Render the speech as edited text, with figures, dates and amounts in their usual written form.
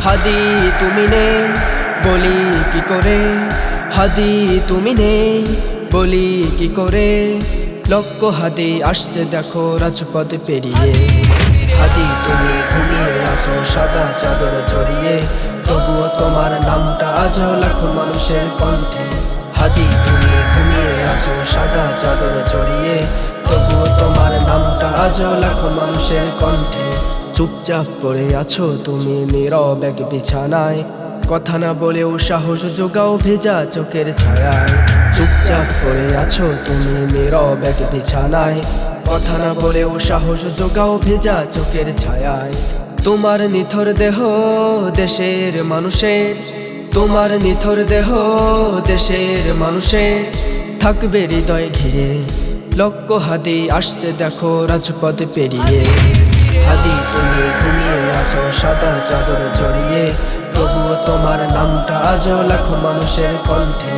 হাদি তুমি নেই বলি কি করে, হাদি তুমি নেই বলি কি করে। লক্ষ হাদি আসছে দেখো রাজপথ পেরিয়ে, হাদি তুমি ঘুমিয়ে আছো সাদা চাদর জড়িয়ে, তবুও তোমার নামটা আজও লাখো মানুষের কণ্ঠে। হাদি তুমি ঘুমিয়ে আছো সাদা চাদর জড়িয়ে, তবুও তোমার নামটা আজও লাখো মানুষের কণ্ঠে। চুপচাপ পড়ে আছো তুমি নীরব এক বিছানায়, কথা না বলেও সাহস জোগাও ভেজা চোখের ছায়ায়। চুপচাপ পড়ে আছো তুমি নীরব এক বিছানায়, কথা না বলেও সাহস জোগাও ভেজা চোখের ছায়ায়। তোমার নিথর দেহ দেশের মানুষের, তোমার নিথর দেহ দেশের মানুষের থাকবে হৃদয় ঘিরে। লক্ষ হাদি আসছে দেখো রাজপথ পেরিয়ে, হাদি তুমি ঘুমিয়ে আছো সাদা চাদর জড়িয়ে, তবুও তোমার নামটা আজও লাখো মানুষের কণ্ঠে।